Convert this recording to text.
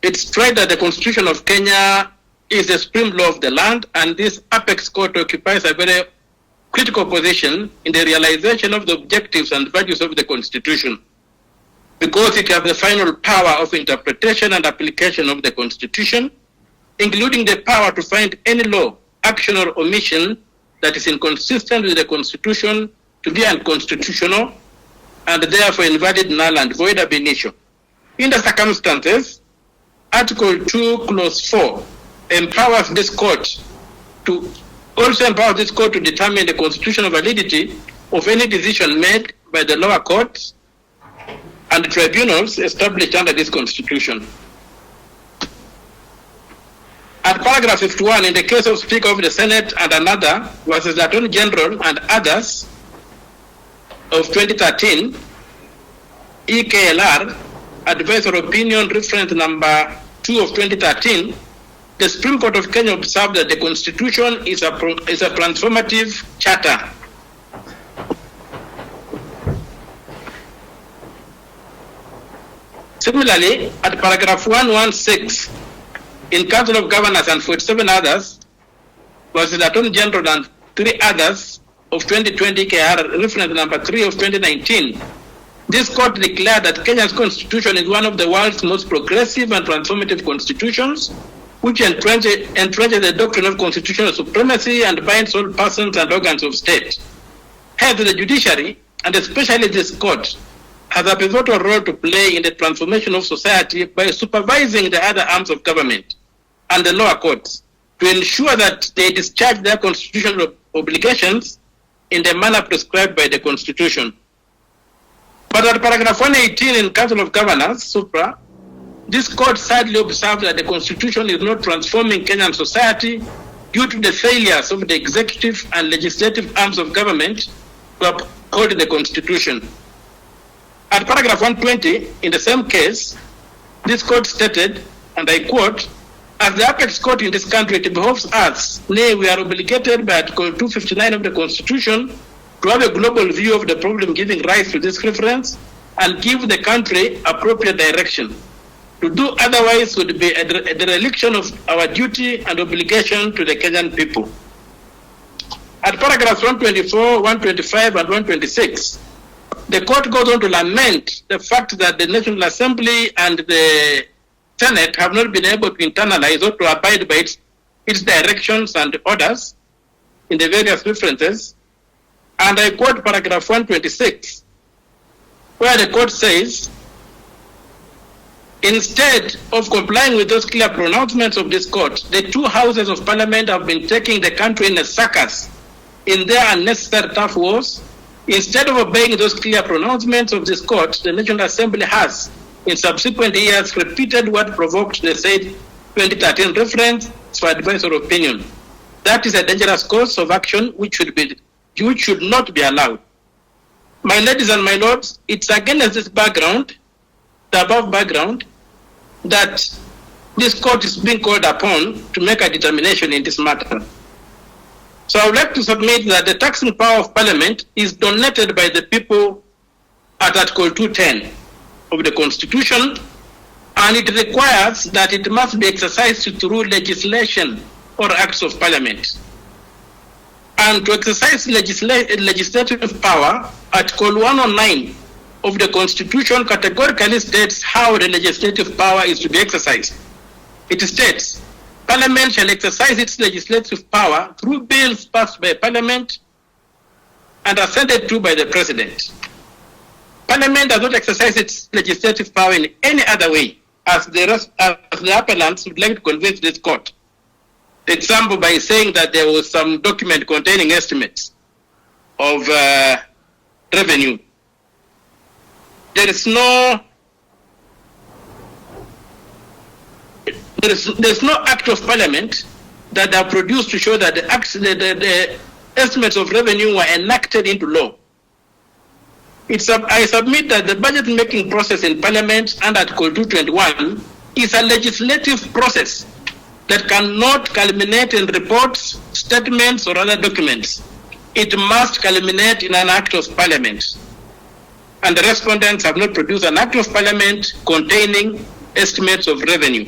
It's true that the Constitution of Kenya is the supreme law of the land, and this apex court occupies a very critical position in the realization of the objectives and values of the Constitution, because it has the final power of interpretation and application of the Constitution, including the power to find any law, action, or omission that is inconsistent with the Constitution to be unconstitutional and therefore invalid, null, and void ab initio. In the circumstances, Article 2, Clause 4 empowers this court to determine the constitutional validity of any decision made by the lower courts and tribunals established under this Constitution. At paragraph 51, in the case of Speaker of the Senate and another versus the Attorney General and others of 2013, EKLR, Advisory Opinion Reference number 2 of 2013, the Supreme Court of Kenya observed that the Constitution is a transformative charter. Similarly, at paragraph 116, in Council of Governors and 47 others, versus the Attorney General and 3 others of 2020 KR, reference number 3 of 2019, this court declared that Kenya's constitution is one of the world's most progressive and transformative constitutions, which entrenches the doctrine of constitutional supremacy and binds all persons and organs of state. Hence, the judiciary, and especially this court, has a pivotal role to play in the transformation of society by supervising the other arms of government and the lower courts to ensure that they discharge their constitutional obligations in the manner prescribed by the Constitution. But at paragraph 118 in Council of Governors, Supra, this court sadly observed that the Constitution is not transforming Kenyan society due to the failures of the executive and legislative arms of government to uphold the Constitution. At paragraph 120, in the same case, this court stated, and I quote, "As the apex court in this country, it behoves us, nay, we are obligated by Article 259 of the Constitution to have a global view of the problem giving rise to this reference and give the country appropriate direction. To do otherwise would be a dereliction of our duty and obligation to the Kenyan people." At paragraphs 124, 125, and 126, the court goes on to lament the fact that the National Assembly and the Senate have not been able to internalize or to abide by its directions and orders in the various references. And I quote paragraph 126, where the court says, "Instead of complying with those clear pronouncements of this court, the 2 houses of parliament have been taking the country in a circus in their unnecessary tough wars. Instead of obeying those clear pronouncements of this court, the National Assembly has, in subsequent years, repeated what provoked the said 2013 reference for advisory opinion. That is a dangerous course of action which should not be allowed." My ladies and my lords, it's against this background, the above background, that this court is being called upon to make a determination in this matter. So I would like to submit that the taxing power of Parliament is donated by the people at Article 210 of the Constitution, and it requires that it must be exercised through legislation or acts of Parliament. And to exercise legislative power, Article 109 of the Constitution categorically states how the legislative power is to be exercised. It states, "Parliament shall exercise its legislative power through bills passed by Parliament and assented to by the President." Parliament does not exercise its legislative power in any other way, as the appellants would like to convince this court. The example by saying that there was some document containing estimates of revenue. There's no act of Parliament that are produced to show that the estimates of revenue were enacted into law. I submit that the budget making process in Parliament under Article 221 is a legislative process that cannot culminate in reports, statements, or other documents. It must culminate in an act of Parliament. And the respondents have not produced an act of Parliament containing estimates of revenue